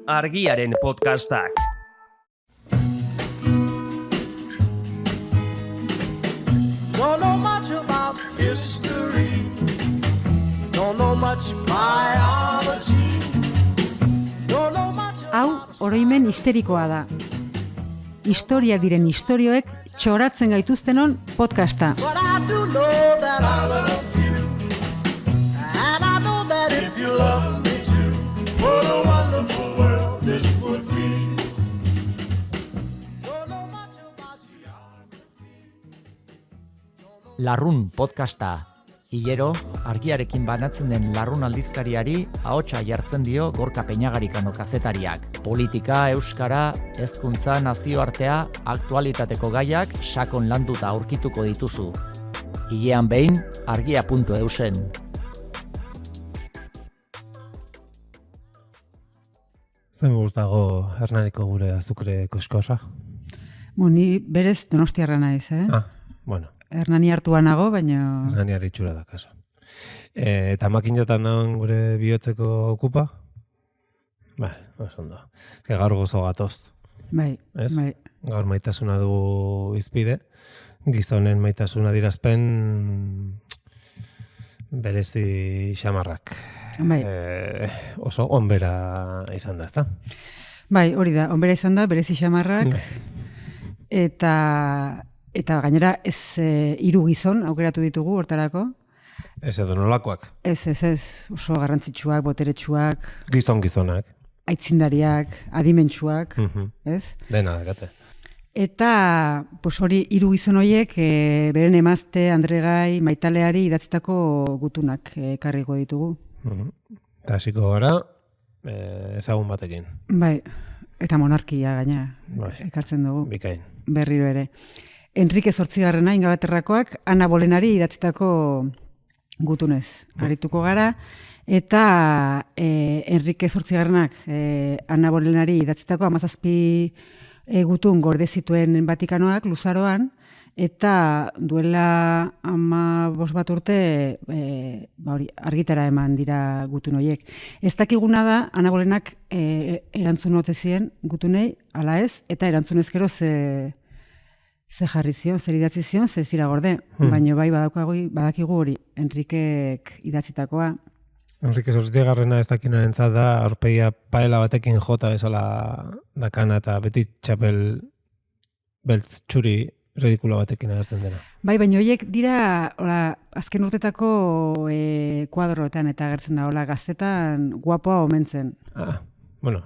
Argiaren podcastak. Don't know much about history. Don't know much biology. Don't know much Hau, oroimen histerikoa da. Historia diren istorioek txoratzen gaituztenon podcasta. But I do know that I love you. And I know that if you love me too, what a wonderful world this would be. Don't know much about geography. Larrun podcasta. Hilero, argiarekin banatzen den Larrun aldizkariari ahotsa jartzen dio Gorka Peñagarikano kazetariak. Politika, euskara, hezkuntza, nazioartea, aktualitateko gaiak sakon landuta aurkituko dituzu. Hilean behin, argia.eusen. Zen gustago Hernaniko gure azukre koskosa? Ni berez donostiarra naiz, Bueno. Hernani hartua nago, baina... Hernaniari itxura da, kaso. Eta makinatan dauen gure bihotzeko okupa? Bai, oso ondo. Gaur gozo gatoz. Bai, Ez? bai. Gaur maitasuna du izpide. Gizonen maitasuna dirazpen berezi xamarrak. Bai. Oso onbera izan da, ezta? Bai, hori da, onbera izan da, berezi xamarrak, eta gainera ez hiru gizon aukeratu ditugu hortarako. Ez edo nolakoak. Ez, oso garrantzitsuak, boteretsuak, Gizonak. aitzindariak, adimentsuak, ez? Dena dakate. Eta hori hiru gizon horiek beren emazte Andregai Maitaleari idatzitako gutunak ekarriko ditugu. Eta hasiko gara ezagun batekin. Bai, eta monarkia gaina Bai. ekartzen dugu. Bikain. Berriro ere. Enrique Zortzigarrena Ingalaterrakoak Ana Bolenari idatzitako gutunez arituko gara, eta Enrique Zortzigarrenak Ana Bolenari idatzitako 17 gutun gorde zituen Vatikanoak Luzaroan, eta duela 15 bat urte argitara eman dira gutun horiek. Ez dakiguna da Ana Bolenak erantzun ote zien gutunei, ala ez, eta erantzunez gero ze jarri zion, zer idatzi zion, ze zira gorde. Baina bai badakigu hori, Enrikek idatzitakoa. Enrique Zortzigarrena ez dakinarentzat da aurpegia paela batekin jota bezala dakana eta beti txapel beltz txuri ridikulo batekin agertzen dena. Bai, baina horiek dira azken urtetako kuadroetan eta agertzen da, gaztetan guapoa omentzen. Bueno,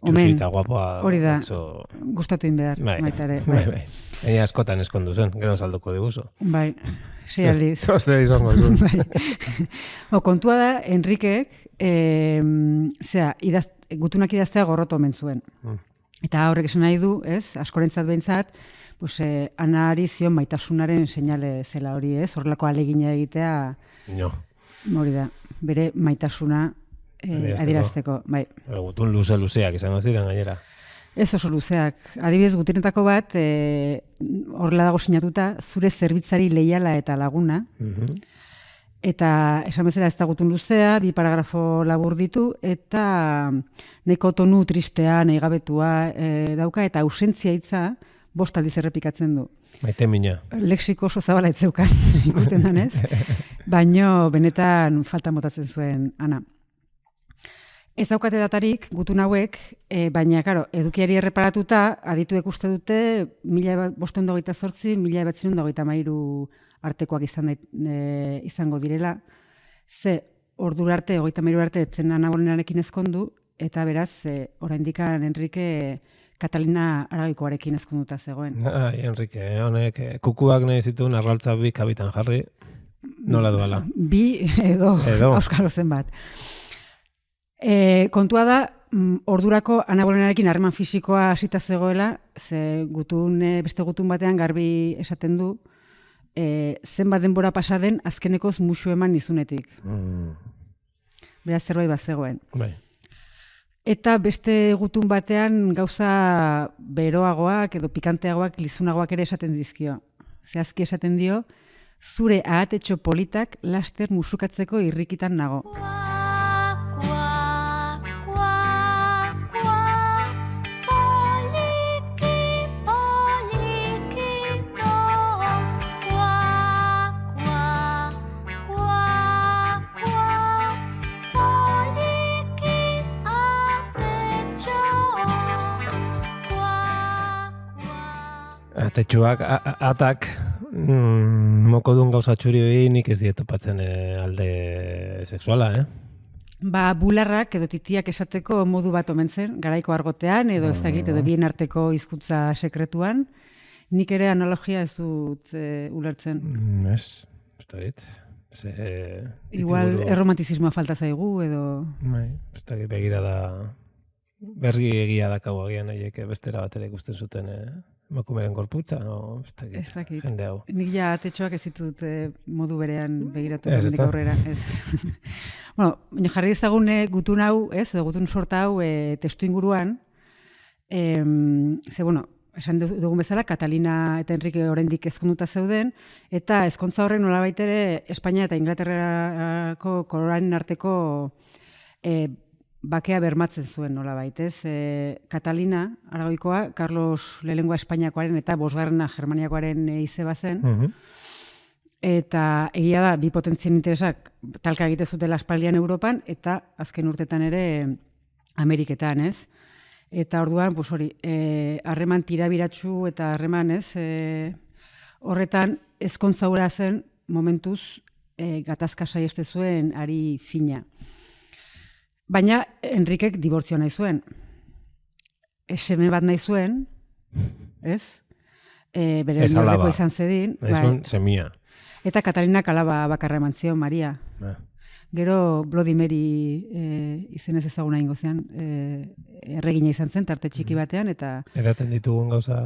Omen, txusita guapoa. hori da, oso... gustatu inbehar, maitare. Bai. Ega askotan eskondu zen, gero salduko diguzu. Bai, sei aldiz. Zoste izango zuen. Kontua da, Enrikek, gutunak idaztea gorroto omen zuen. Eta horrek esan nahi du, askorentzat behintzat, Anari zion maitasunaren seinale zela hori, horrelako alegina egitea, hori da, bere maitasuna adierazteko. Bai. Gutun luzeak izango ziren gainera. Ez oso luzeak. Adibidez, gutunetako bat, horrela dago sinatuta, zure zerbitzari leiala eta laguna, eta esan bezala ez da gutun luzea, 2 paragrafo labur ditu, eta nahiko tonu tristea, nahigabetua dauka, eta ausentzia hitza 5 aldiz errepikatzen du. Maite mina. Lexiko oso zabala etzeukan, ikusten danez, baino benetan falta motatzen zuen Ana. Ez daukate datarik gutun hauek, baina, edukiari erreparatuta, adituek uste dute 1528-1923 artekoak izango direla. Ze, ordura arte, 33 arte, etzen Ana Bolenarekin ezkondu, eta beraz, oraindikan Enrique Katalina Aragoikoarekin ezkonduta zegoen. Enrique, honek kukuak nahi zituen arraltza 2 kabitan jarri, nola duela. 2 edo. Auskalo zenbat. Kontua da, ordurako Ana Bolenarekin harreman fisikoa hasita zegoela, ze beste gutun batean garbi esaten du, zenbat denbora pasa den azkenekoz musu eman nizunetik. Beraz zerbait bat zegoen. Bai. Eta beste gutun batean gauza beroagoak edo pikanteagoak, lizunagoak ere esaten dizkio. Zehazki esaten dio, zure ahatetxo politak laster musukatzeko irrikitan nago. Atetxuak, atak, mokodun gauza txuri hori nik ez dietopatzen alde sexuala, Ba, bularrak edo titiak esateko modu bat omen zen, garaiko argotean, edo ez dakit, edo bien arteko hizkuntza sekretuan. Nik ere analogia ez dut ulertzen. Ez dakit. Igual erromantizismoa falta zaigu, edo... Bai, ez dakit begira da... Berri egia dakau agian haiek bestera batera ikusten zuten emakumeren gorputza, no? Ez dakit, jende hau. Nik ja atetxoak ez ditut modu berean begiratu nik aurrera. Bueno, baina jarri ezagun gutun hau, edo gutun sorta hau testu inguruan, bueno, esan dugun bezala, Catalina eta Enrique oraindik ezkonduta zeuden, eta ezkontza horren nolabait ere Espainia eta Inglaterrako koronaen arteko bakea bermatzen zuen nolabait, ez? Catalina, Aragoikoa, Carlos lehenengoa Espainiakoaren eta bosgarrena Germaniakoaren izeba zen, eta egia da, bi potentzien interesak talka egite zutela aspaldian Europan, eta azken urtetan ere Ameriketan, ez? Eta orduan, hori, harreman tirabiratsu eta harreman, ez? Horretan, ezkontza hura zen momentuz gatazka saieste zuen ari fina. Baina Enrikek dibortzio nahi zuen. Seme bat nahi zuen, ez? Bere horreko izan zedin. Nahi zuen semia. Eta Katalinak alaba bakarra eman zion, Maria. Gero Bloody Mary izenez ezaguna ingo zean, erregina izan zen, tarte txiki batean, eta... Edaten ditugun gauza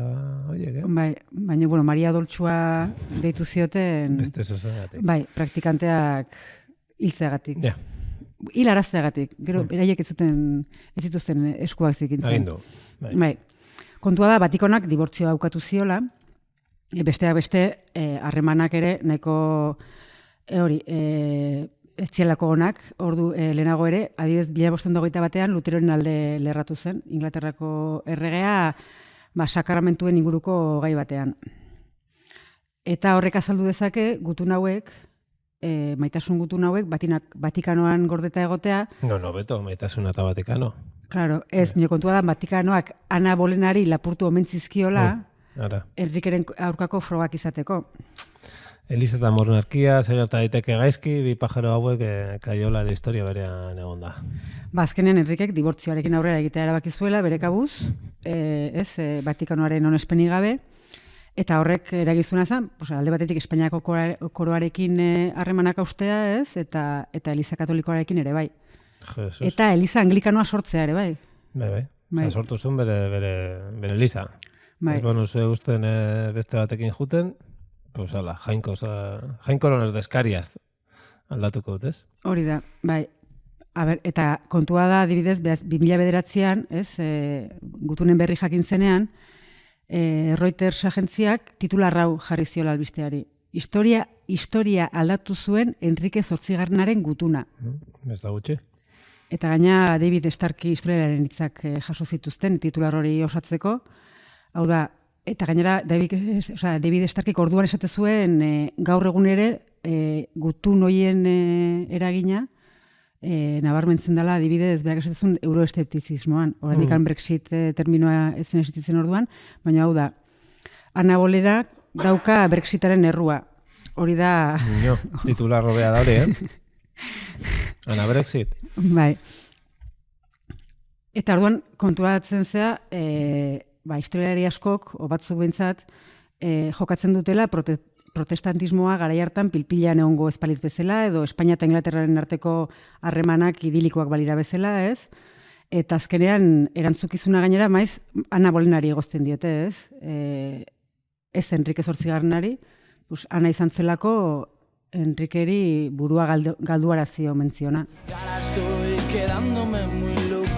horiek, Bai, baina, bueno, Maria Doltsua deitu zioten... Beste zozegatik. Bai, praktikanteak hiltzeagatik. Ja. Hilarazteagatik. Gero, beraiek ez zituzten eskuak zikintzen. Agindu. Bai. Kontua da, Batikonak dibortzioa aukatu ziola, besteak beste, harremanak ere, nahiko, hori, ez zielako onak, ordu lehenago ere, adibidez 1521 batean Luteroren alde lerratu zen, Inglaterrako erregea sakramentuen inguruko gai batean. Eta horrek azaldu dezake, gutun hauek, maitasun gutun hauek, Vatikanoan gordeta egotea. No, beto, maitasuna eta Vatikano. Claro, ez, mino kontua da, Vatikanoak Ana Bolenari lapurtu omentzizkiola, Enrikeren aurkako frogak izateko. Eliza eta monarkia, zer gerta daiteke gaizki, bi pajaro hauek kaiola de historia berean egon da. Azkenean Enrikek dibortzioarekin aurrera egitea erabaki zuela, bere kabuz, Vatikanoaren onespenik gabe, eta horrek eragizuna zen, alde batetik Espainiako koroarekin harremanak austea, ez, eta Eliza Katolikoarekin ere bai. Jesus. Eta Eliza Anglikanoa sortzea ere bai. Bai. Sortu zuen bere Eliza. Bai. Ez banu ze usten beste batekin juten, pues ala, jainkoronas deskariaz aldatuko dut, ez? Hori da, bai. Eta kontua da, adibidez, 2009an, ez, gutunen berri jakin zenean, Reuters agentziak titular hau jarri ziola albisteari. Historia aldatu zuen Enrique Zortzigarrenaren gutuna. Ez da gutxi. Eta gaina David Starkey historialaren hitzak jaso zituzten titular hori osatzeko. Hau da, eta gainera David Starkeyk orduan esate zuen gaur egun ere gutun hoien eragina nabarmentzen dela adibidez berak esatezun euroesteptizismoan. Oraindik Brexit terminoa ezen existitzen orduan, baina hau da, Ana Bolera dauka Brexitaren errua. Hori da... Titular robea da hori, Ana Brexit. Bai. Eta orduan konturatzen zea, historialari askok, o batzuk behintzat, jokatzen dutela protestantismoa garai hartan pilpilan egongo espalitz bezala, edo Espainia eta Inglaterraren arteko harremanak idilikoak balira bezala, ez? Eta azkenean erantzukizuna gainera maiz Ana Bolenari egozten diote, ez? Ez Enrique Zortzigarrenari, Ana izan zelako Enriqueri burua galduarazio menziona. Ahora estoy quedándome muy loco,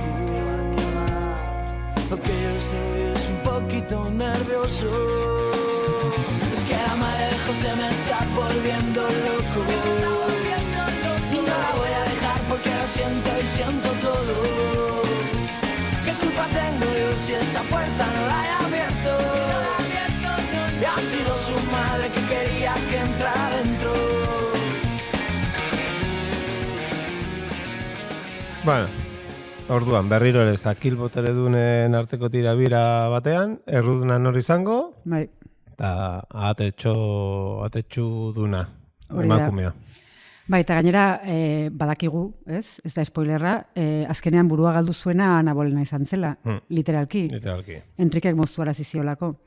porque yo estoy un poquito nervioso. Es que la madre de José me está volviendo loco. Y no la voy a dejar porque lo siento y siento todo. ¿Qué culpa tengo yo si esa puerta no la he abierto? Y ha sido su madre que quería que entrara dentro. Bueno, orduan, berriro ere zakil boteredunen arteko tirabira batean, erruduna nor izango? Bai. eta atetxu duna, Hori da. emakumea. Bai, eta gainera badakigu, ez da spoilerra, azkenean burua galdu zuena Ana Bolena izan zela, literalki. Literalki. Enrikek moztu arazi ziolako.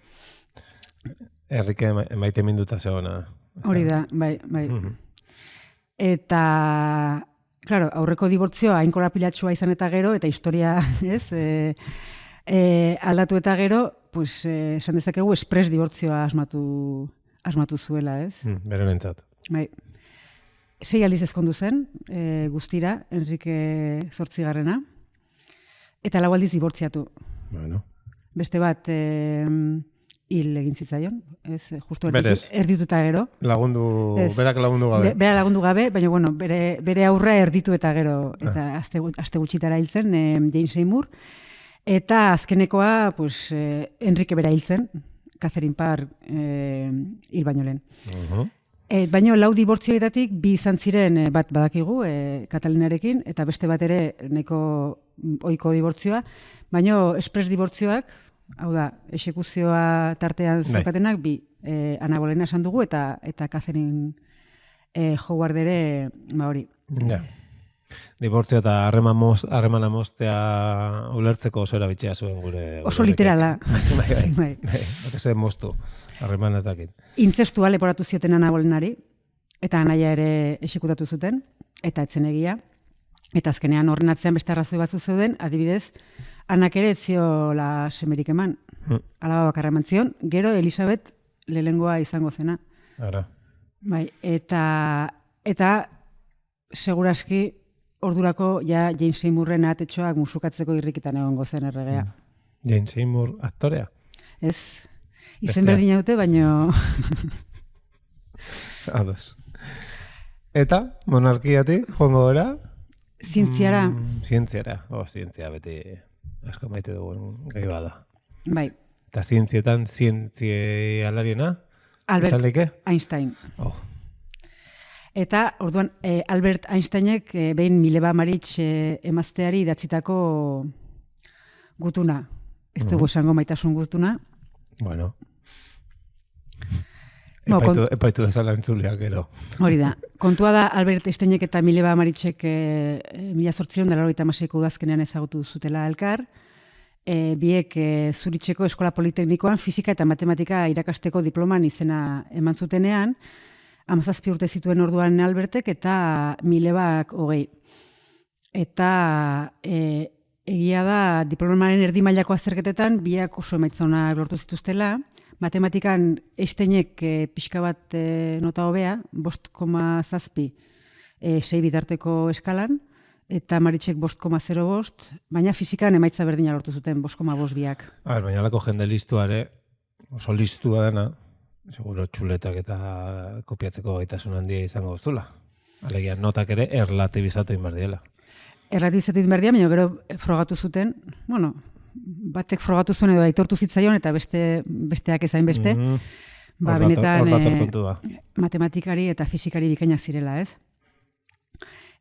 Enrike maite minduta zegoena. Hori da, bai. Eta, claro, aurreko dibortzioa hain korapilatxua izan eta gero, eta historia, ez, aldatu eta gero, pues, esan dezakegu, espres dibortzioa asmatu zuela, ez? Beren entzat. Bai. 6 aldiz ezkondu zen, guztira, Enrike 8. Eta 4 aldiz dibortziatu. Bueno. Beste bat hil egin zitzaion, ez, justu Berez. erdituta gero. Berak lagundu gabe. Bera lagundu gabe, baina bueno, bere aurra erditu eta gero, eta aste gutxitara hil zen, Jane Seymour, eta azkenekoa, pues, Enrike bera hil zen, Catherine Parr hil baino lehen. Baina 4 dibortzioetatik 2 izan ziren, bat badakigu, Katalinarekin, eta beste bat ere nahiko ohiko dibortzioa, baina espres dibortzioak, hau da, exekuzioa tartean zeukatenak, 2, Ana Bolena esan dugu, eta Catherine Howard ere, hori. Ja. Dibortzio eta harremana moztea ulertzeko oso erabiltzea zuen gure... Oso literala. Bai. Zer moztu, harreman ez dakit. Intzestua leporatu zioten Ana Bolenari, eta Anaia ere exekutatu zuten, eta etzen egia. Eta azkenean horren atzean beste arrazoi batzu zeuden, adibidez, Anak ere etziola semerik eman. Alaba bakarra eman zion, gero Elisabet lehengoa izango zena. Ara. Bai, eta seguraski ordurako ja Jane Seymourren atetxoak musukatzeko irrikitan egongo zen erregea. Jane Seymour aktorea? Ez, izen berdina dute, baino... Ados. Eta, monarkiatik, joango gara? Zientziara. Zientziara, zientzia beti asko maite dugun gai bada. Bai. Eta zientzietan, zientzialariena? Albert Einstein. Eta, orduan, Albert Einsteinek behin Mileva Maric emazteari idatzitako gutuna. Ez dugu esango maitasun gutuna. Bueno. Epaitu dezala entzuleak gero. Hori da. Kontua da, Albert Einsteinek eta Mileva Maricek 1896ko udazkenean ezagutu zutela elkar. Biek Zuritzeko Eskola Politeknikoan fisika eta matematika irakasteko diploman izena eman zutenean, 17 urte zituen orduan Albertek eta Milevak 20. Eta egia da diplomaren erdi mailako azterketetan biak oso emaitza onak lortu zituztela. Matematikan Einsteinek pixka bat nota hobea, 5,7 6 bitarteko eskalan, eta Maricek 5,05, baina fizikan emaitza berdina lortu zuten, 5,5 biak. Baina alako jende listuare, oso listua dena, seguro txuletak eta kopiatzeko gaitasun handia izango goztula. Alegia, notak ere erlatibizatu inbardiela. Erlatibizatu inbardia, baina gero frogatu zuten, bueno, batek frogatu zuen edo aitortu zitzaion, eta besteak ezain beste, benetan matematikari eta fizikari bikainak zirela, ez?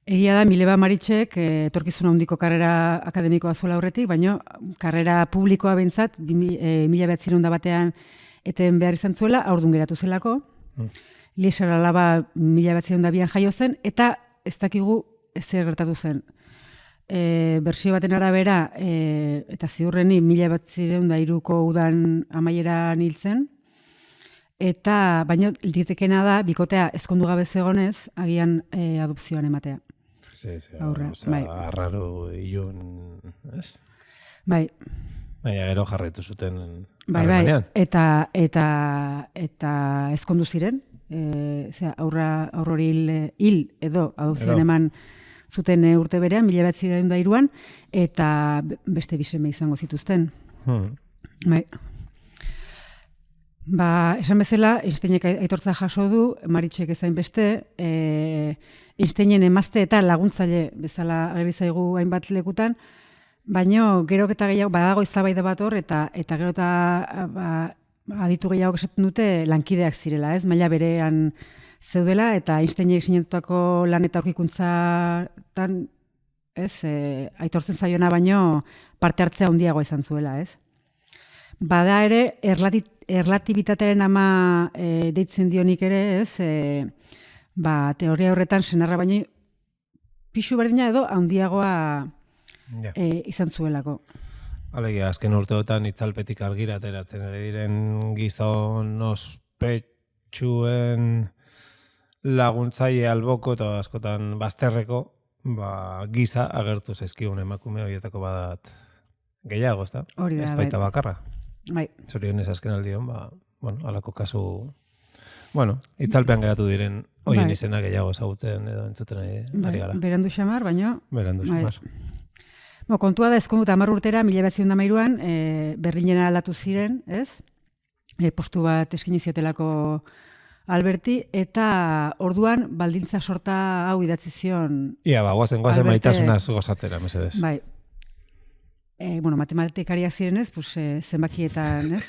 Egia da, Mileva Maricek etorkizuna handiko karrera akademikoa zuela aurretik, baina karrera publikoa behintzat, 1900 batean eten behar izan zuela, aurdun geratu zelako. Lieser alaba 1902an jaio zen, eta ez dakigu zer gertatu zen. Bersio baten arabera, eta ziurreni 1903ko udan amaieran hil zen, eta baina litekena da, bikotea ezkondu gabe zegonez, agian adopzioan ematea. Arraro ilun, ez? Bai. Baina gero jarraitu zuten harremanean. Eta ezkondu ziren, aurra hori hil edo adopzioan eman zuten urte berean, 1903an, eta beste biseme izango zituzten. Bai. Esan bezala, Einsteinek aitortza jaso du, Maricek ezain beste, Einsteinen emazte eta laguntzaile bezala ageri zaigu hainbat lekutan, baina gero eta gehiago badago eztabaida bat hor, eta gero eta aditu gehiago esaten dute lankideak zirela, ez? Maila berean zeudela, eta Einsteinek sinatutako lan eta aurkikuntzatan, ez? Aitortzen zaiona baino parte hartzea handiago izan zuela, ez? Bada ere, erlatibitatearen ama deitzen dionik ere, ez, teoria horretan senarra baino pixu berdina edo handiagoa izan zuelako. Alegia, azken urteotan itzalpetik argira ateratzen ere diren gizon ospetsuen laguntzaile alboko eta askotan bazterreko giza agertu zaizkigun emakume horietako badat gehiago, ezta? Hori da, ez baita bakarra. Bai. Zorionez azken aldion, alako kasu, itzalpean geratu diren horien izena gehiago ezagutzen edo entzuten ari gara. Berandu xamar, baino... Berandu xamar. Kontua da, ezkondut 10 urtera, 1913an, Berlinera aldatu ziren, ez? Postu bat eskaini ziotelako Alberti, eta orduan baldintza sorta hau idatzi zion... Ia, guazen maitasunaz gozatzera, mesedez. Bai. Matematikariak zirenez, zenbakietan, ez?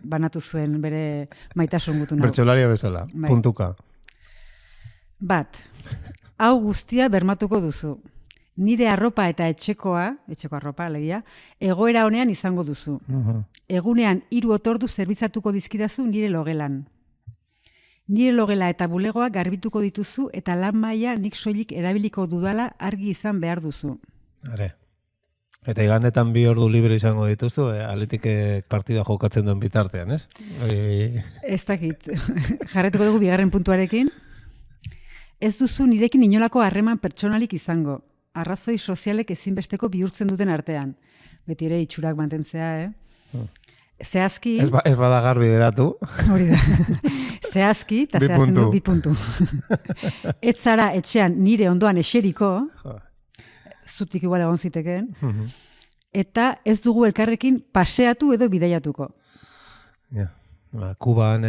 Banatu zuen bere maitasun gutun hau. Bertsolaria bezala, puntuka. Bat, hau guztia bermatuko duzu. Nire arropa eta etxeko arropa, alegia, egoera honean izango duzu. Egunean 3 otordu zerbitzatuko dizkidazu nire logelan. Nire logela eta bulegoa garbituko dituzu eta lan maila nik soilik erabiliko dudala argi izan behar duzu. Are. Eta igandetan 2 ordu libre izango dituzu, Atletikek partida jokatzen duen bitartean, ez? Ez dakit. Jarretuko dugu 2. puntuarekin. Ez duzu nirekin inolako harreman pertsonalik izango. Arrazoi sozialek ezinbesteko bihurtzen duten artean. Beti ere itxurak mantentzea, Zehazki... Ez bada garbi geratu. Hori da. Zehazki, eta zehazten du 2 puntu. Ez zara etxean nire ondoan eseriko, zutik igual egon zitekeen, eta ez dugu elkarrekin paseatu edo bidaiatuko. Kuban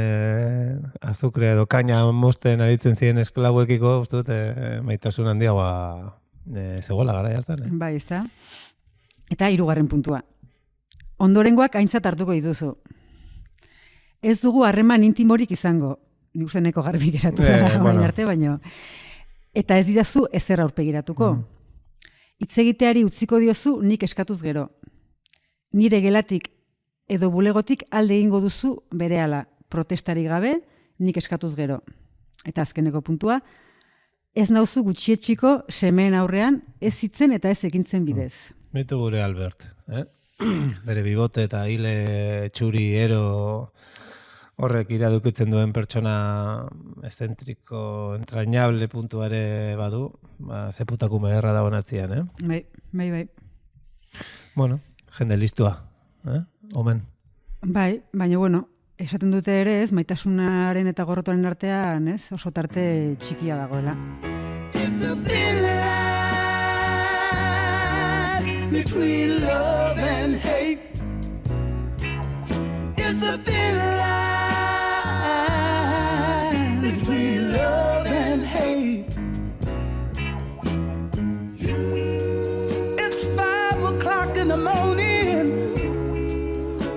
azukre edo kaina mosten aritzen ziren esklabuekiko, uste dut, maitasun handiagoa zegoela gara jartan. Bai, ez da. Eta 3. puntua. Ondorengoak aintzat hartuko dituzu. Ez dugu harreman intimorik izango. Nik uste neko garbi geratu zara arte, baino. Eta ez didazu ezer aurpegiratuko. Hitz egiteari utziko diozu nik eskatuz gero. Nire gelatik edo bulegotik alde egingo duzu berehala. Protestari gabe, nik eskatuz gero. Eta azkeneko puntua, ez nauzu gutxietxiko semeen aurrean ez hitzen eta ez ekintzen bidez. Mitu gure Albert, bere bibote eta hile txuri ero horrek iradukitzen duen pertsona eszentriko, entrañable puntuare badu, zeputakume erra da honatzian, Bai. Bueno, jende listua, omen. Bai, baina esaten dute ere, maitasunaren eta gorrotoaren artean, oso tarte txikia dagoela. It's a thin line between love and hate. It's a thin line between love and hate. It's 5 o'clock in the morning.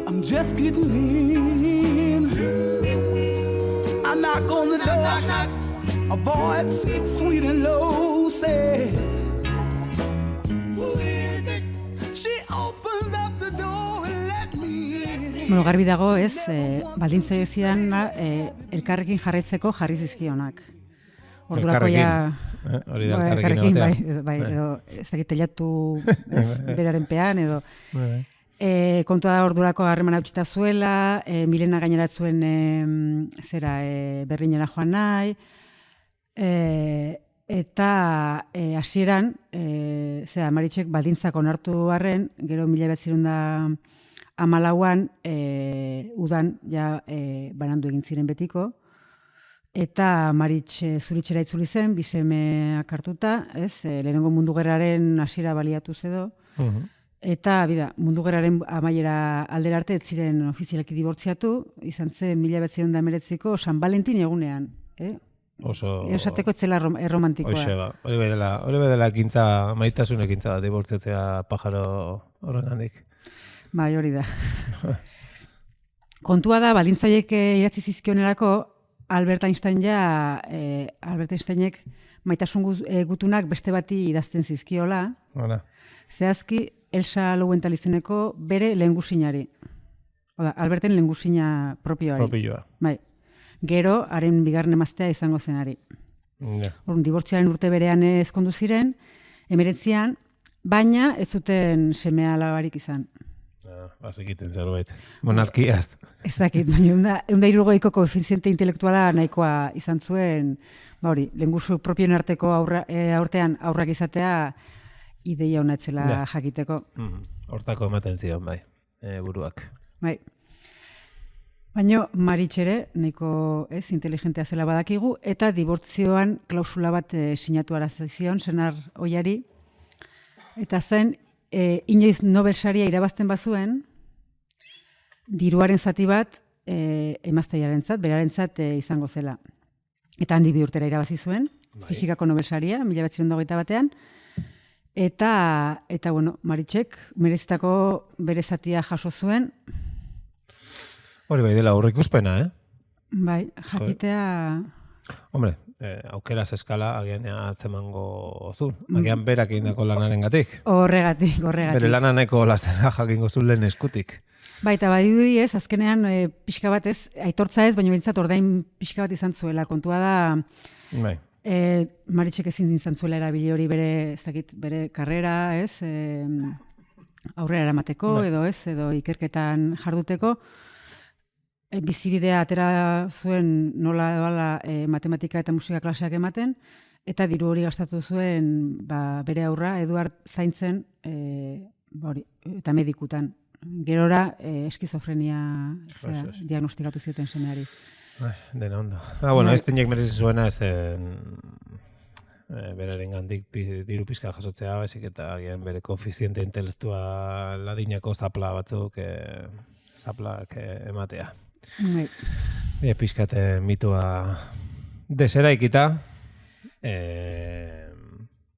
I'm just getting in. I knock on the door. A voice sweet and low says, "Who is it?" She opened up the door and let me in. Garbi dago, baldintza ezidan elkarrekin jarraitzeko jarri zizkionak. Ordurako hori da elkarrekin bai, edo ez dakit telatu beraren pean, edo... kontua da ordurako harreman hautsita zuela, Milena gainera zuen Berlinera joan nahi, eta hasieran Maritxek baldintzak onartu arren, gero 1914an udan ja banandu egin ziren betiko, eta Maritx Zuritxera itzuli zen, 2 semeak hartuta, lehenengo mundu gerraren hasiera baliatu edo, eta mundu gerraren amaiera aldera arte ez ziren ofizialki dibortziatu, izan zen 1919ko San Valentin egunean. Oso... Esateko etzela erromantikoa. Hori bedela ekintza, maitasun ekintza dibortziatzea pajaro horren handik. Bai, hori da. Kontua da, baldintzaiek idatzi zizkionerako, Albert Einsteinek maitasun gutunak beste bati idazten zizkiola. Zehazki, Elsa Lowenthal izeneko bere lehengusinari. Oda, Alberten lehengusina propioari. Propioa. Bai. Gero, haren bigarren emaztea izango zenari. Ja. Orduan, dibortzioaren urte berean ezkondu ziren, 19an, baina ez zuten semea alabarik izan. Bazekiten zerbait. Monarkiaz. Ez dakit, baina 160ko koefiziente intelektuala nahikoa izan zuen, lehengusu propioen arteko aurtean aurrak izatea ideia hona etzela jakiteko. Hortako ematen zion, bai, buruak. Bai. Baina Maritxere, nahiko inteligentea zela badakigu, eta dibortzioan klausula bat sinatu arazizion, senar oiari, eta zen, inoiz Nobel saria irabazten bazuen, diruaren zati bat emazteiarentzat, berarentzat izango zela. Eta handi 2 urtera irabazi zuen, fisikako Nobel saria, 1921an, eta bueno, Maritxek merezitako bere zatia jaso zuen. Hori bai dela aurreikuspena, Bai, jakitea... Hombre, aukeraz eskala agian atzemango zuen. Agian berak egindako lanaren gatik. Horregatik. Bere lana nahiko lazera jakingo zuen lehen eskutik. Baita badiduri ez, azkenean pixka bat ez, aitortza ez, baina bintzat ordain pixka bat izan zuela. Kontua da, Bai. Maritxek ezin izan zuela erabili hori bere karrera, ez, aurrera eramateko, edo ikerketan jarduteko. Bizibidea atera zuen nola doala matematika eta musika klaseak ematen, eta diru hori gastatu zuen bere aurra, Eduard zaintzen, eta medikutan. Gerora eskizofrenia diagnostikatu zioten semeari. Dena ondo. Bueno, ez tinek merezi zuena, ez beraren gandik diru pizka jasotzea, baizik eta agian bere koefiziente intelektual adinako zapla batzuk zaplak ematea. Pizkate mitua deseraikita,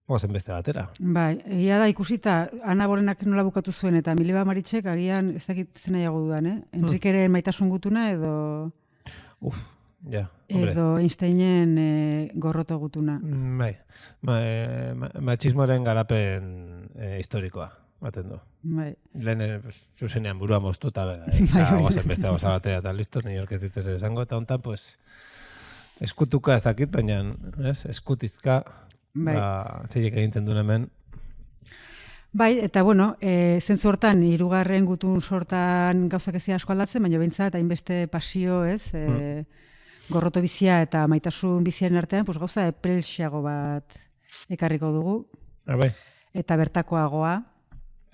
oazen beste batera. Bai, egia da ikusita, Ana Borenak nola bukatu zuen, eta Mileba Maritxek agian ez dakit zen nahiago dudan, Enrikeren maitasun gutuna edo... Ja, hombre. Edo Einsteinen gorroto gutuna. Bai, matxismoaren garapen historikoa. Baten du. Bai. Lehen zuzenean burua moztu eta oazen beste goza batea eta listo, ni orkez ditez esango, eta hontan, pues, eskutuka ez dakit, baina eskutizka txilek egintzen duen hemen. Bai, eta bueno, zentzu hortan, 3. gutun sortan gauzak ezia asko aldatzen, baina behintzat, hainbeste pasio, ez, gorroto bizia eta maitasun biziaren artean, pues, gauza epelxiago bat ekarriko dugu. Bai. Eta bertakoagoa.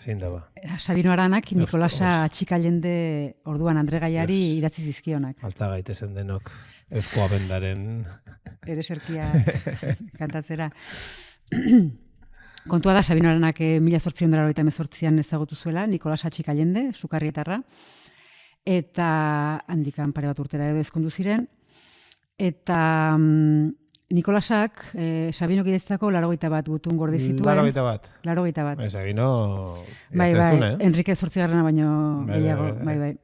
Zein da ba. Sabino Aranak, Nikolasa Atxikalende orduan Andre Gaiari idatzi zizkionak. Altza gaitezen denok Eusko Abendaren ere serkia kantatzera. Kontua da, Sabino Aranak 1898an ezagutu zuela, Nikolasa Atxikalende, sukarrietarra, eta handikan pare bat urtera edo ezkondu ziren, eta Nikolasak, Sabinok idatzitako 81 gutun gorde zituen. 81? 81. Sabino idazten zuen, Enrique 8. baino gehiago. Bai.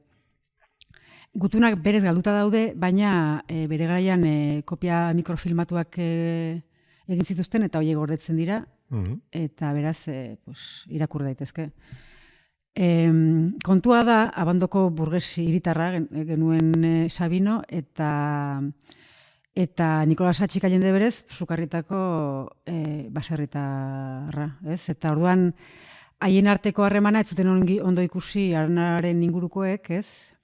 Gutunak berez galduta daude, baina bere garaian kopia mikrofilmatuak egin zituzten, eta horiek gordetzen dira, eta beraz irakur daitezke. Kontua da, Abandoko burges hiritarra genuen Sabino, eta Nikolasa Atxikalende berez, sukarritako baserritarra, ez? Eta orduan, haien arteko harremana ez zuten ondo ikusi Aranaren ingurukoek, ez?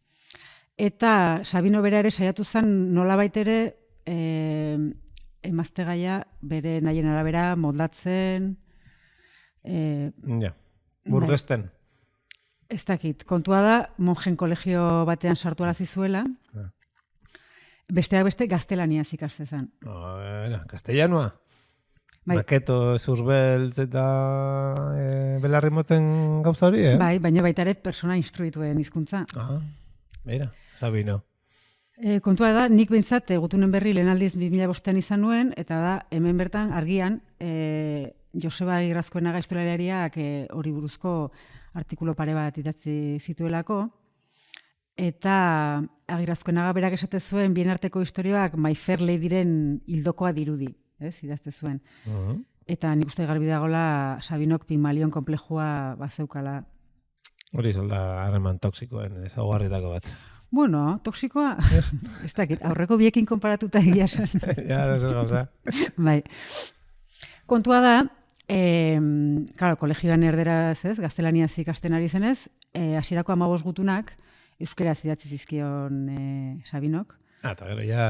Eta Sabino bera ere saiatu zen nolabait ere emaztegaia bere nahien arabera moldatzen. Burgesten. Ez dakit, kontua da, monjen kolegio batean sartu arazi zuela, besteak beste gaztelaniaz ikastezan. Castellanoa? Maketo, zurbeltz eta belarri motzen gauza hori, Bai, baina baita ere persona instruituen hizkuntza. Beira, Sabino. Kontua da, nik behintzat gutunen berri lehen aldiz 2005an izan nuen, eta da, hemen bertan argian, Joseba Agirrazkoenaga historialariak hori buruzko artikulu pare bat idatzi zituelako, eta Agirrazkoenaga berak esate zuen bien arteko historioak My Fair Ladyren hildokoa dirudi, ez, idazte zuen. Eta nik uste garbi dagoela Sabinok Pigmalion konplejua bazeukala. Hori zolda harreman toksikoen ezaugarritako bat. Bueno, toksikoa, ez dakit, aurreko biekin konparatuta egia esan. Ja, ez gauza. Bai. Kontua da, claro, kolegioan erderaz, ez, gaztelaniaz ikasten ari zenez, hasierako 15 gutunak euskeraz idatzi zizkion Sabinok. Eta gero ja,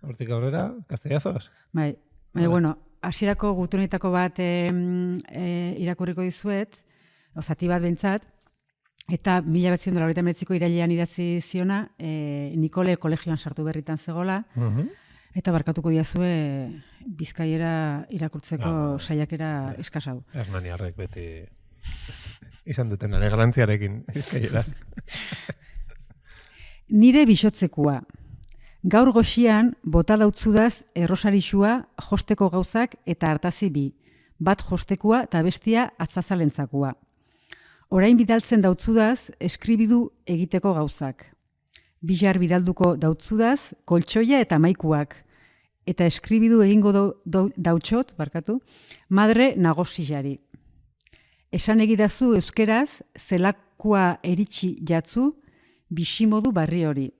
hortik aurrera, castellazoz. Bai, bueno, hasierako gutunetako bat irakurriko dizuet, zati bat behintzat, eta 1989ko irailean idatzi ziona, Nikole kolegioan sartu berritan zegola, eta barkatuko diazue Bizkaiera irakurtzeko saiakera eskasau. Hernaniarrek beti izan duten alegrantziarekin Bizkaieraz. Nire bixotzekua. Gaur goxian bota dautzudaz errosarixua josteko gauzak eta hartazi bi. Bat jostekua eta bestia atzazalentzakua. Orain bidaltzen dautzudaz eskribidu egiteko gauzak. Bilar bidalduko dautzudaz koltsoia eta maikuak. Eta eskribidu egingo dautxot, madre nagosijari. Esan egidazu euskeraz, zelakua eritxi jatzu, bisimodu barri hori.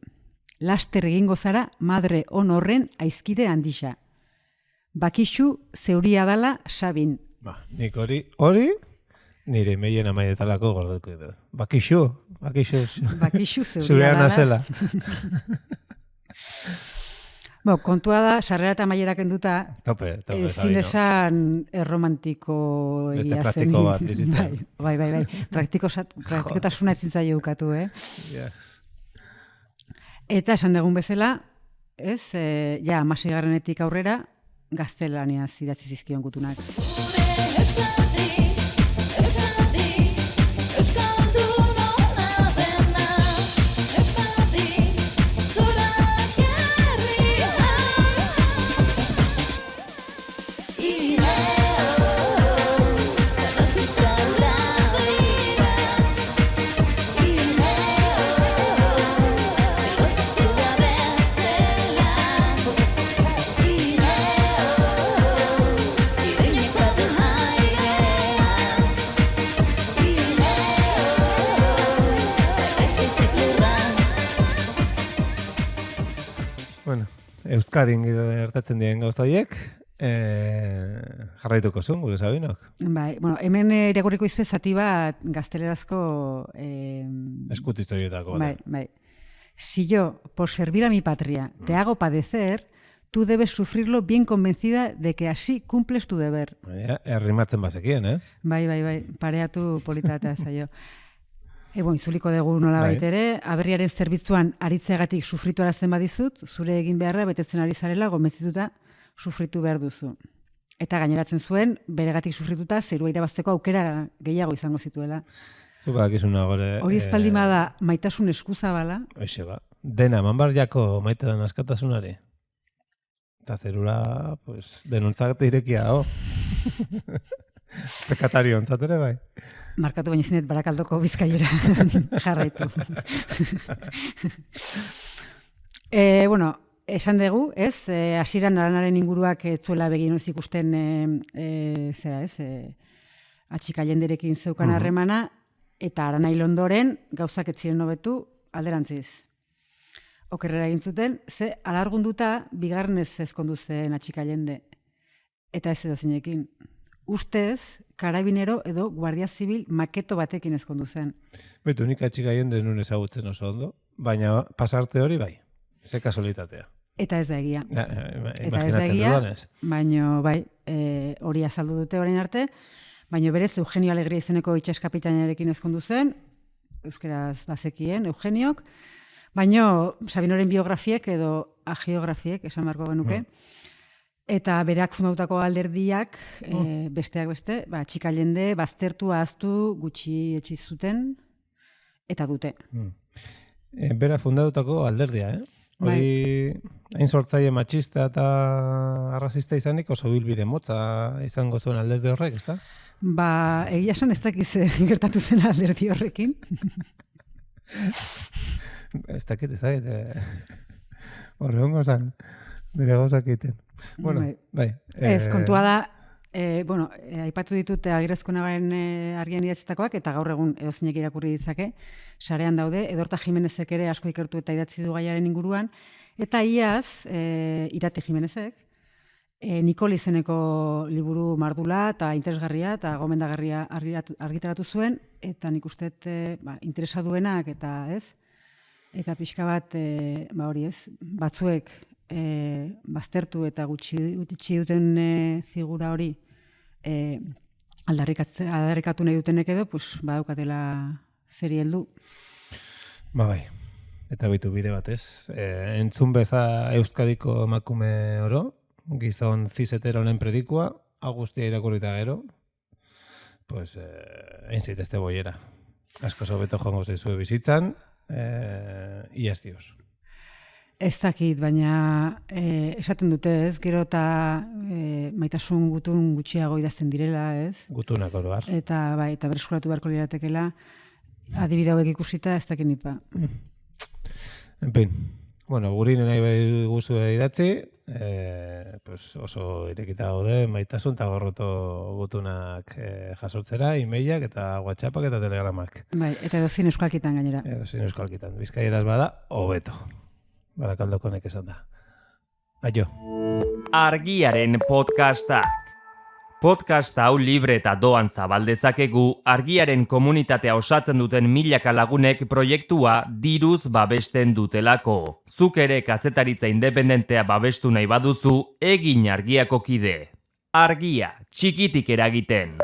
Laster egingo zara madre on horren aizkide handisa. Bakixu zeuria dala Sabin. Nik hori, nire meien amaietalako gorduko dut. Bakixu zeuria dala. Zela. Kontua da, sarrera eta maiera kenduta, ezin esan erromantiko egia zen. Beste praktiko bat bizitzen. Bai. Praktikotasuna ezin zaio ukatu, Yes. Eta esan dugun bezala, ez, ja, 16. aurrera, gaztelaniaz idatzi zizkion gutunak. Euskadin gertatzen diren gauza horiek, jarraituko zuen, gure Sabinok. Bai, bueno, hemen irakurriko izpe zati bat gaztelerazko... Eskutiztoietako. Bai. Si yo, por servir a mi patria, te hago padecer, tú debes sufrirlo bien convencida de que así cumples tu deber. Errimatzen bazekien, Bai, pareatu politatea zaio. Itzuliko dugu nola baitere, aberriaren zerbitzuan aritzeagatik sufritu arazen badizut, zure egin beharra betetzen ari zarela gomezituta sufritu behar duzu. Eta gaineratzen zuen, beregatik sufrituta zerua irabazteko aukera gehiago izango zituela. Zubakizuna gore... Hori espaldima da maitasun eskuzabala. Hoxe ba, dena manbar jako maite den askatasunari. Eta zerura, pues, denuntzak irekia, Pekatario ontzatere bai. Markatu baina zinet Barakaldoko Bizkaiera jarraitu. Esan dugu, ez? Hasieran Aranaren inguruak etzuela beginoz ikusten atxikailenderekin zeukan harremana, eta Aranai ondoren gauzak ez ziren hobetu alderantziz. Okerrera egin zuten, ze alargunduta bigarrenez ezkondu zen atxikailende. Eta ez edo zinekin. Ustez, karabinero edo guardia zibil maketo batekin ezkondu zen. Betu, nik atxikaien denun ezagutzen oso ondo, baina pasarte hori bai, ze kasualitatea. Eta ez da egia. Imaginatzen dudanez. Baina bai, hori azaldu dute orain arte, baina berez Eugenio Alegria izeneko itxas kapitainarekin ezkondu zen, euskeraz bazekien, Eugeniok, baina Sabinoren biografiek edo agiografiek, esan beharko genuke, eta berak fundautako alderdiak, besteak beste, txikailende, baztertu, ahaztu, gutxi etxi zuten, eta dute. Bera fundautako alderdia, Hori, hain sortzaile matxista eta arrazista izanik oso bilbide motza izango zuen alderdi horrek, ezta? Egia esan ez dakiz gertatu zen alderdi horrekin. Ez dakit, horre hongo zan, bere gauzak egiten. Bueno, bai. Ez, kontua da, Aipatu ditut Agirrezko Nagaren argian idatzitakoak, eta gaur egun edozeinek irakurri ditzake, sarean daude, Edorta Jimenezek ere asko ikertu eta idatzi du gaiaren inguruan, eta iaz, Irati Jimenezek, Nikol izeneko liburu mardula eta interesgarria eta gomendagarria argitaratu zuen, eta nik uste interesa duenak eta pixka bat, batzuek baztertu eta gutxi duten figura hori aldarrikatu nahi dutenek edo, badaukatela zeri heldu. Bai, eta bitu bide batez. Entzun beza Euskadiko emakume oro, gizon ziseteronen predikua, Agustia irakurrita gero, egin zaitezte boiera. Asko hobeto joango zaizue bizitzan, iaz dioz. Ez dakit, baina esaten dute, gero eta maitasun gutun gutxiago idazten direla, Gutunak oro har. Eta bereskuratu beharko liratekela, adibide hauek ikusita ez dakit nipa. Enpein, guri nahi bai guzu idatzi, oso irekita gaude maitasun eta gorroto gutunak jasotzera, e-mailak eta WhatsAppak eta telegramak. Bai, eta edozein euskalkitan gainera. Edozein euskalkitan, bizkaieraz bada, hobeto. Barakaldoko nek esan da. Aio. Argiaren podcastak. Podcast hau libre eta doan zabaldezakegu Argiaren komunitatea osatzen duten milaka lagunek proiektua diruz babesten dutelako. Zuk ere kazetaritza independentea babestu nahi baduzu, egin Argiako kide. Argia, txikitik eragiten.